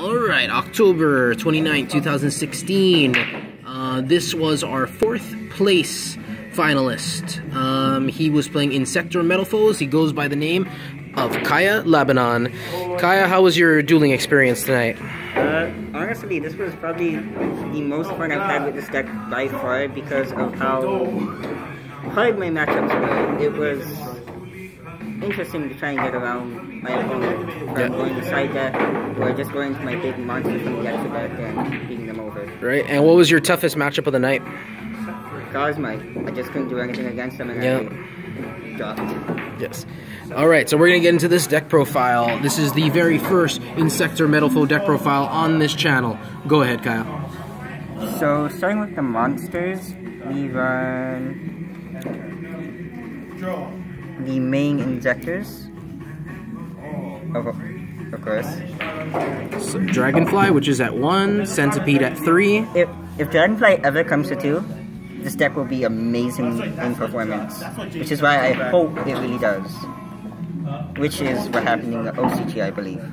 Alright, October 29, 2016. This was our 4th place finalist. He was playing Insektor-Metal foes. He goes by the name of Kaya Lebanon. Kaya, how was your dueling experience tonight? Honestly, this was probably the most fun I've had with this deck by far because of how hard my matchups were. It was interesting to try and get around my opponent from going to side deck or just going to my big monsters from the extra deck and beating them over. Right, and what was your toughest matchup of the night? Cosmite. I just couldn't do anything against them and I dropped. Yes. Alright, so we're going to get into this deck profile. This is the very first Insektor-Metal foe deck profile on this channel. Go ahead, Kyle. So, starting with the monsters, we run the main Injectors, of course. So, Dragonfly, which is at 1, Centipede at 3. If Dragonfly ever comes to 2, this deck will be amazing in performance, which is why I hope it really does. Which is what happened in the OCG, I believe.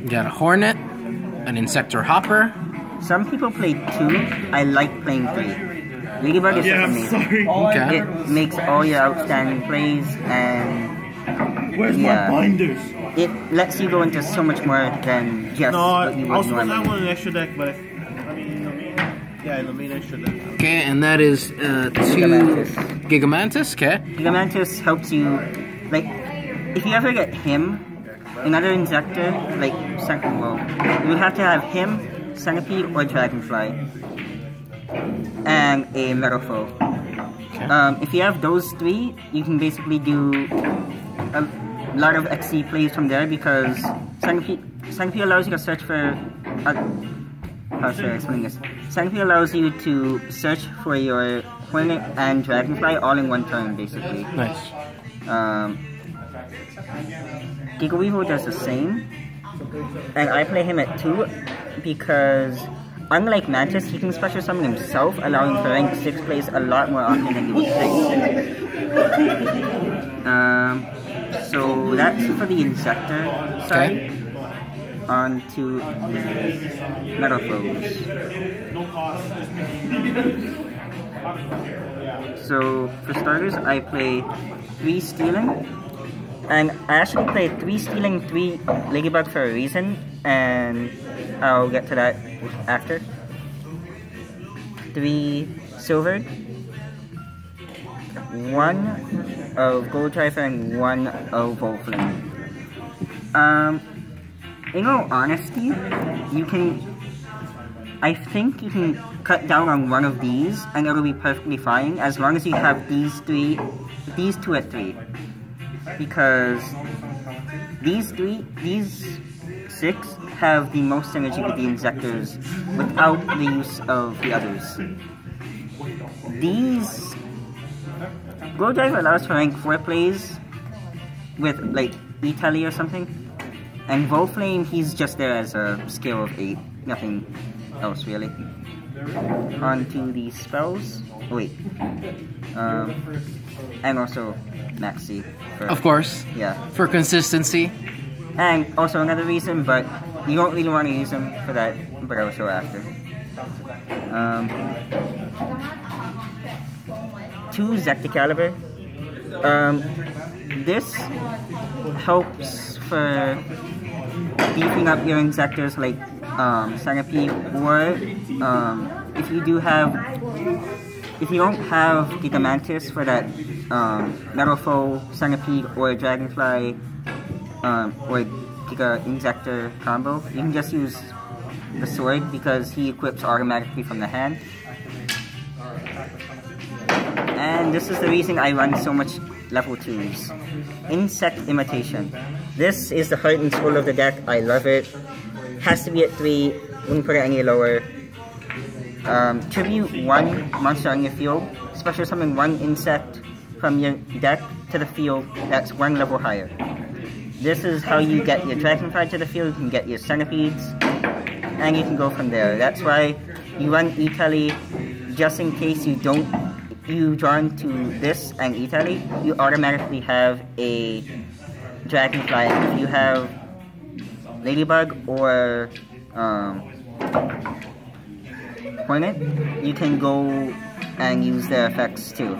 You got a Hornet, an Insector Hopper. Some people play 2, I like playing 3. Ladybug is amazing. Okay. It makes all your outstanding plays and where's my binders? It lets you go into so much more than just what you would I was supposed to have normally. one in an extra deck, but in the main extra deck. Okay, and that is 2 Gigamantis, okay. Gigamantis helps you, like, if you ever get him, another Injector, like, you would have to have him, Centipede, or Dragonfly. And a Metal foe. Okay. If you have those 3, you can basically do a lot of XC plays from there because Centipede allows you to search for. How should I explain this? Centipede allows you to search for your Hornet and Dragonfly all in one turn, basically. Nice. Giga Weevil does the same, and I play him at 2 because, unlike Mantis, he can special summon himself, allowing for rank 6 plays a lot more often than you would think. So that's for the Insektor side. Okay. On to Metal foes. So for starters, I play 3 Stealing. And I actually play 3 Stealing, 3 Ladybug for a reason, and I'll get to that after. 3 Silvered, 1 of Gold Driver, and 1 of Volflame. In all honesty, I think you can cut down on one of these and it'll be perfectly fine as long as you have these 2 at 3. Because these 6 have the most synergy with the Injectors without the use of the others. These Gold Drive allows for rank 4 plays with like E-Tele or something. And Volflame, he's just there as a scale of 8, nothing else really. On to the spells. Oh, wait. And also Maxi. Of course. Yeah. For consistency. And also another reason, but you don't really want to use them for that, but I'll show after. 2 Zecticaliber. This helps for beefing up your Injectors like Centipede, or if you don't have Gigamantis for that Metal foe, Centipede, or Dragonfly, or Giga Injector combo, you can just use the sword because he equips automatically from the hand. And this is the reason I run so much level 2s. Insect Imitation. This is the heart and soul of the deck. I love it. Has to be at 3. Wouldn't put it any lower. Tribute 1 monster on your field. Special summon 1 insect from your deck to the field that's 1 level higher. This is how you get your Dragonfly to the field. You can get your Centipedes. And you can go from there. That's why you run E-Tele just in case you draw into this and E-Tele, you automatically have a Dragonfly. If you have Ladybug or Hornet, you can go and use their effects too.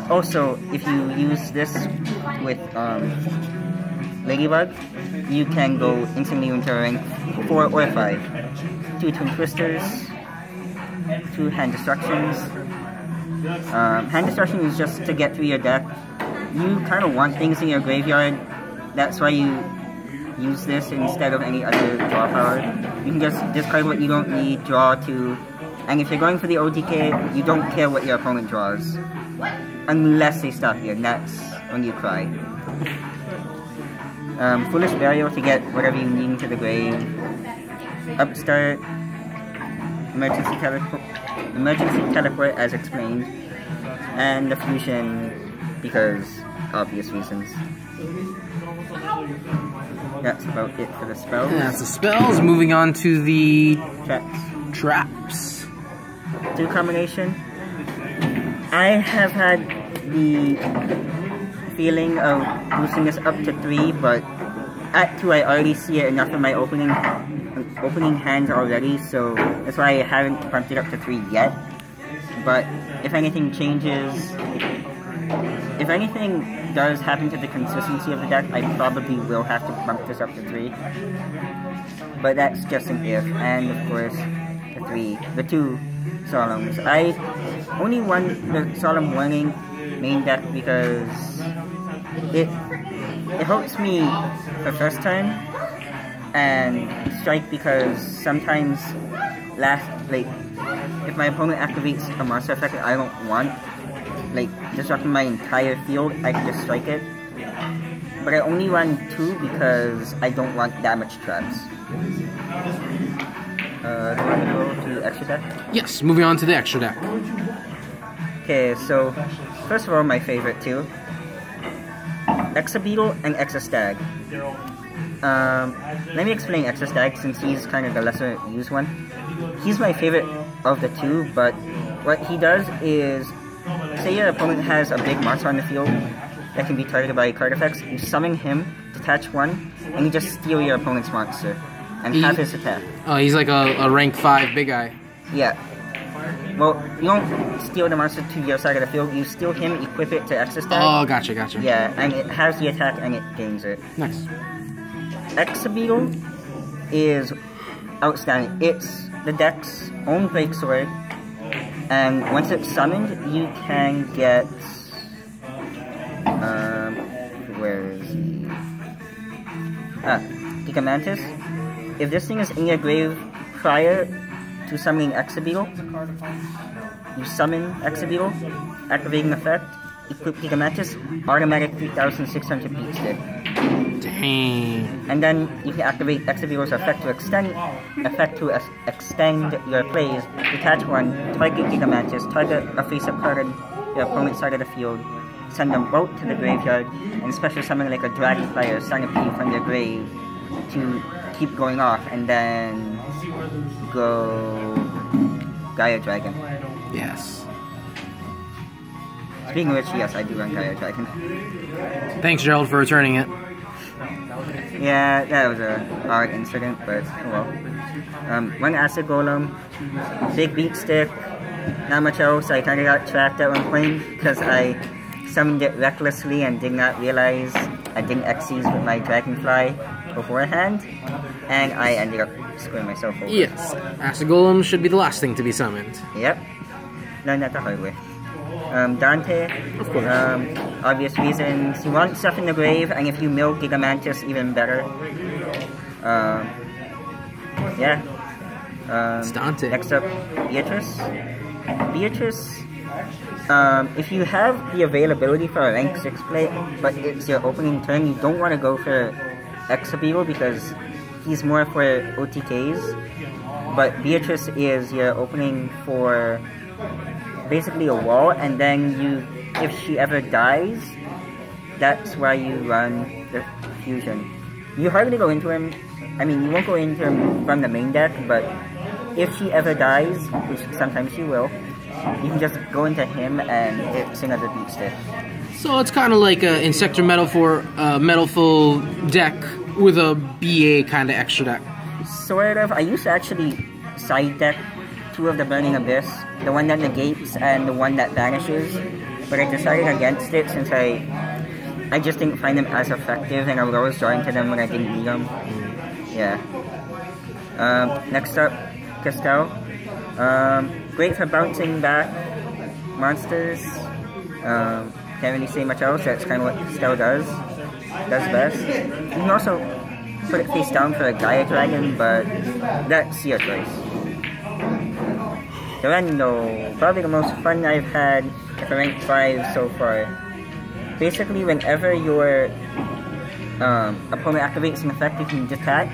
Also, if you use this with Ladybug, you can go instantly into rank 4 or 5. 2 Twin Twisters, 2 Hand Destructions. Hand Destruction is just to get through your deck. You kind of want things in your graveyard, that's why you use this instead of any other draw power. You can just discard what you don't need, draw 2, and if you're going for the OTK, you don't care what your opponent draws. Unless they stop you, and that's when you cry. Foolish Burial to get whatever you need into the grave. Upstart. Emergency Teleport as explained. And the Fusion because obvious reasons. That's about it for the spells. Yeah, that's the spells. Moving on to the traps. 2 combination. I have had the feeling of boosting this up to 3, but at 2 I already see it enough in my opening hand already, so that's why I haven't bumped it up to 3 yet. But if anything changes, if anything does happen to the consistency of the deck, I probably will have to bump this up to 3. But that's just an if, and of course, the 2 Solemns. I only won the Solemn Warning main deck because it helps me the first time, and Strike because sometimes if my opponent activates a monster effect that I don't want, like disrupting my entire field, I can just strike it. But I only run 2 because I don't want damage traps. Do you want to go to extra deck? Yes, moving on to the extra deck. Okay, so first of all, my favorite 2. Exabeetle and Exastag. Let me explain Exastag since he's kind of the lesser used one. He's my favorite of the 2, but what he does is, say your opponent has a big monster on the field that can be targeted by card effects, you summon him, detach 1, and you just steal your opponent's monster and have his attack. Oh, he's like a rank 5 big guy. Yeah. Well, you don't steal the monster to your side of the field, you steal him, equip it to Exastag. Oh, gotcha. Yeah, and it has the attack and it gains it. Nice. Exabeetle is outstanding. It's the deck's own break sword, and once it's summoned, you can get where is he? Gigamantis. If this thing is in your grave prior to summoning Exabeetle, you summon Exabeetle, activating effect, equip Gigamantis, automatic 3600 beat stick. Dang. And then you can activate Exabeetle's effect to extend your plays, detach 1, target Gigamantis, target a face-up card on your opponent's side of the field, send them both to the graveyard, and special summon like a Dragonfly or Centipede from your grave to keep going off, and then go Gaia Dragon. Yes. Speaking of which, yes, I do run Gaia Dragon. Thanks, Gerald, for returning it. Yeah, that was a odd incident, but oh well. One Acid Golem, big beat stick, not much else. I kinda got trapped at one point because I summoned it recklessly and did not realize I didn't Xyz with my Dragonfly beforehand, and I ended up screwing myself over. Yes, Acid Golem should be the last thing to be summoned. Yep. Learned that the hard way. Dante, of course. Obvious reasons. You want stuff in the grave, and if you mill Gigamantis, even better. Yeah. It's Dante. Next up, Beatrice. Beatrice, if you have the availability for a rank 6 play, but it's your opening turn, you don't want to go for Exabeetle because he's more for OTKs. But Beatrice is your opening for basically a wall, and then if she ever dies, that's why you run the fusion. You hardly go into him, I mean you won't go into him from the main deck, but if she ever dies, which sometimes she will, you can just go into him and it's another beat stick. So it's kind of like an Insektor-Metal for Metalful deck with a BA kind of extra deck. Sort of. I used to actually side deck 2 of the Burning Abyss, the one that negates and the one that vanishes, but I decided against it since I just didn't find them as effective, and I was always drawing to them when I didn't need them. Yeah. Next up, Castell. Great for bouncing back monsters. Can't really say much else. That's kind of what Castell does best. You can also put it face down for a Gaia Dragon, but that's your choice. Durando, probably the most fun I've had for rank 5 so far. Basically, whenever your opponent activates an effect, you can detach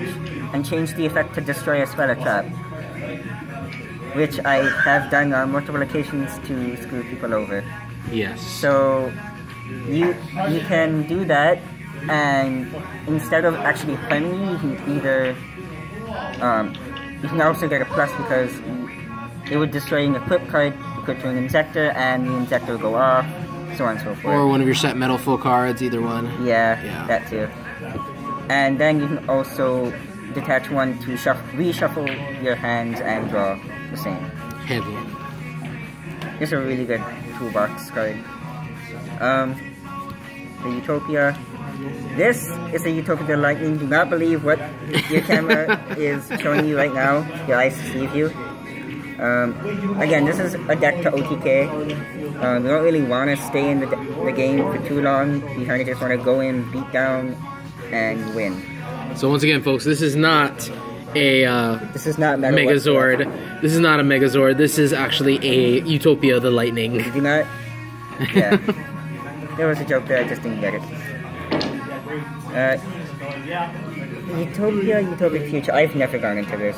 and change the effect to destroy a spell or trap, which I have done on multiple occasions to screw people over. Yes. So you can do that, and instead of actually harming me, you can either you can also get a plus because it would destroy an equip card equipped to an Insektor, and the Insektor will go off, so on and so forth. Or one of your set Metalful cards, either one. Yeah, that too. And then you can also detach one to reshuffle your hands and draw the same. Heavy. This is a really good toolbox card. The Utopia. This is a Utopia the Lightning. Do not believe what your camera is showing you right now. Your eyes deceive you. Again, this is a deck to OTK. We don't really want to stay in the game for too long. We kind of just want to go in, beat down, and win. So once again, folks, this is not a this is not Megazord. This is not a Megazord. This is actually a Utopia the Lightning. You do not? Yeah. There was a joke there, I just didn't get it. Utopia Future. I've never gone into this.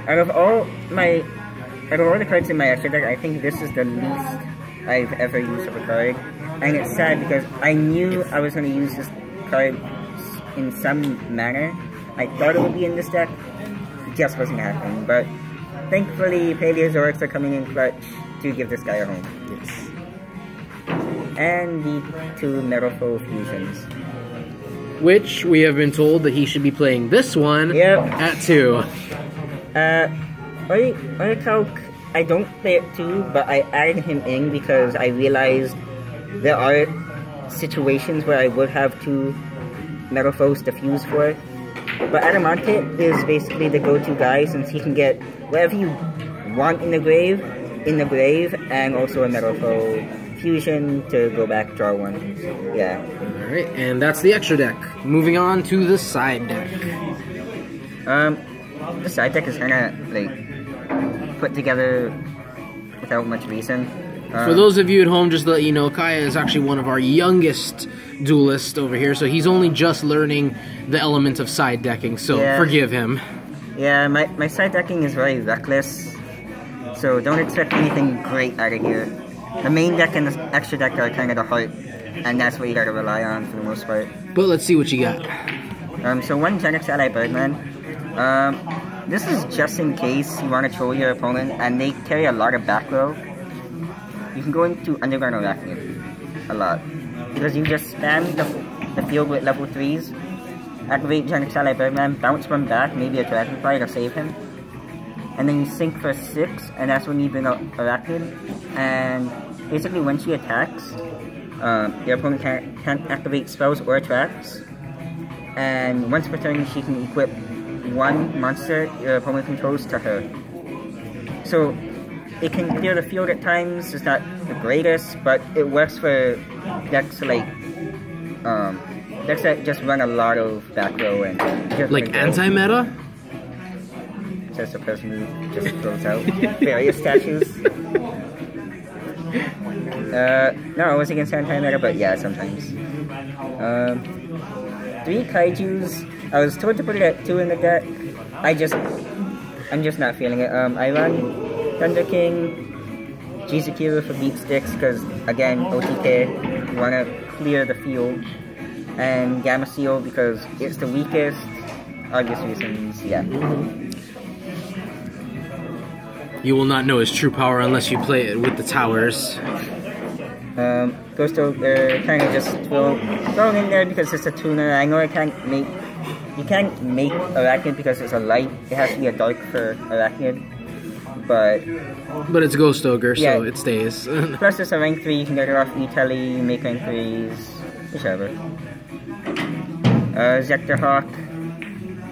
Out of all the cards in my extra deck, I think this is the least I've ever used of a card. And it's sad because I knew I was going to use this card in some manner. I thought it would be in this deck. It just wasn't happening. But thankfully, Paleosaurics are coming in clutch to give this guy a home. Yes. And the 2 Metalful fusions. Which we have been told that he should be playing this one at 2. Orichalk, I don't play it too, but I added him in because I realized there are situations where I would have 2 Metalfos to fuse for. But Adamante is basically the go-to guy since he can get whatever you want in the grave, and also a Metalfo fusion to go back, draw 1. Yeah. Alright, and that's the extra deck. Moving on to the side deck. The side deck is kind of like put together without much reason. For those of you at home, just to let you know, Kaya is actually one of our youngest duelists over here, so he's only just learning the element of side decking, so forgive him. Yeah, my side decking is very reckless, so don't expect anything great out of here. The main deck and the extra deck are kind of the heart, and that's what you gotta rely on for the most part. But let's see what you got. So 1 Genix Ally Birdman. This is just in case you want to troll your opponent and they carry a lot of back row. You can go into Underground Arachnid a lot. Because you just spam the field with level 3s, activate Genix Ally Birdman, bounce one back, maybe a Dragonfly to save him. And then you sync for 6, and that's when you bring out Arachnid. And basically when she attacks, your opponent can't activate spells or traps. And once per turn, she can equip 1 monster your opponent controls to her. So it can clear the field at times. It's not the greatest, but it works for decks like decks that just run a lot of back row and like anti-meta. Just a person who just throws out various statues. No, I was against anti-meta, but yeah, sometimes. 3 Kaijus. I was told to put it at 2 in the deck. I'm just not feeling it. I run Thunder King, Jizukira for beat sticks, because again, OTK, you want to clear the field, and Gamma Seal because it's the weakest, obvious reasons, yeah. You will not know his true power unless you play it with the towers. Ghost Ogre kind of just throw it in there because it's a tuner. I know you can't make Arachnid because it's a light. It has to be a dark for Arachnid. But it's Ghost Ogre, yeah, so it stays. Plus it's a rank 3, you can get it off E-Tele, make rank 3s, whichever. Zector Hawk,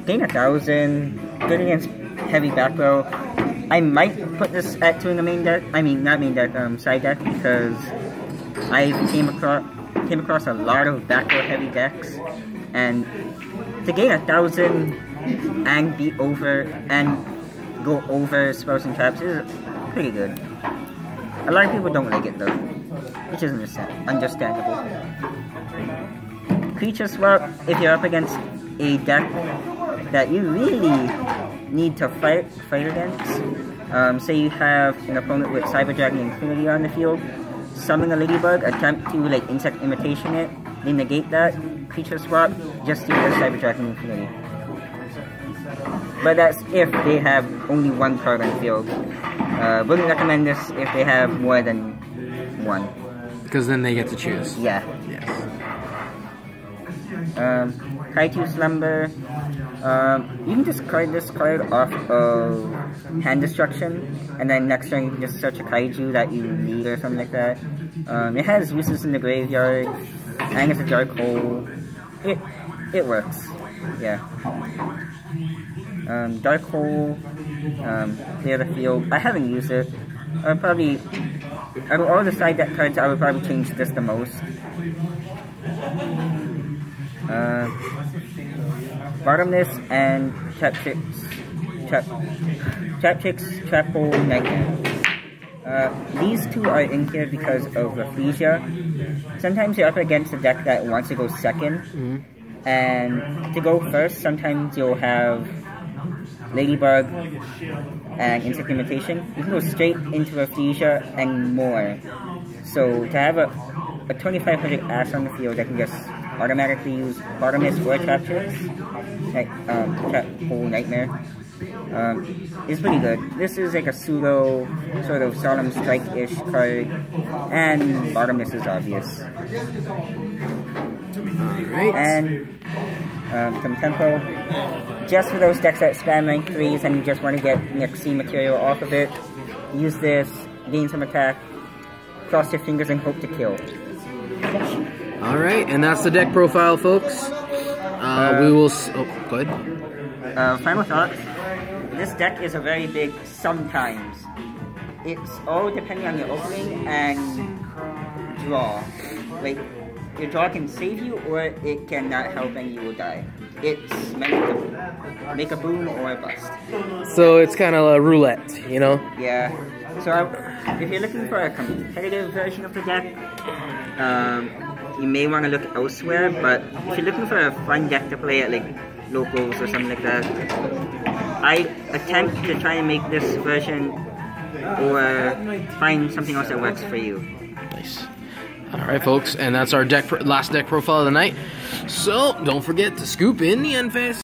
gain 1,000, good against heavy back row. I might put this at 2 in the main deck, not main deck, side deck, because I came across a lot of back row heavy decks, and to gain 1,000 and be over, and go over spells and traps is pretty good. A lot of people don't like it though, which is understandable. Creature swap, if you're up against a deck that you really need to fight against. Say you have an opponent with Cyber Dragon Infinity on the field, summon a Ladybug, attempt to like insect imitation it, they negate that, creature swap, just use the Cyber Dragon Infinity. But that's if they have only one card on the field. Wouldn't recommend this if they have more than one. Because then they get to choose. Yeah. Yes. Kaiju Slumber. You can discard this card off of hand destruction, and then next turn you can just search a Kaiju that you need or something like that. It has uses in the graveyard, and it's a dark hole. It works. Yeah. Dark Hole, clear the field. I haven't used it. Out of all the side deck cards, I would probably change this the most. Bottomless and Trap Hole, Nightmare. These two are in here because of Rafflesia. Sometimes you're up against a deck that wants to go second, and to go first, sometimes you'll have Ladybug and Insect Imitation. You can go straight into Rafflesia and more. So to have a 2500 ass on the field that can just automatically use Bottomless or Trap Tricks, like Trap Hole Nightmare, is pretty good. This is like a pseudo sort of Solemn Strike-ish card, and Bottomless is obvious. Alright. And some tempo. Just for those decks that spam rank 3s and you just want to get Nexi material off of it, use this, gain some attack, cross your fingers and hope to kill. Alright, and that's the deck profile, folks. We will... oh, go ahead. Final thoughts. This deck is a very big sometimes. It's all depending on your opening and draw. Like, your draw can save you or it cannot help and you will die. It's meant to make a boom or a bust. So it's kind of a roulette, you know? Yeah. So if you're looking for a competitive version of the deck, you may want to look elsewhere, but if you're looking for a fun deck to play at like locals or something like that, I attempt to try and make this version or find something else that works for you. Nice. Alright folks, and that's our last deck profile of the night. So, don't forget to scoop in the end phase.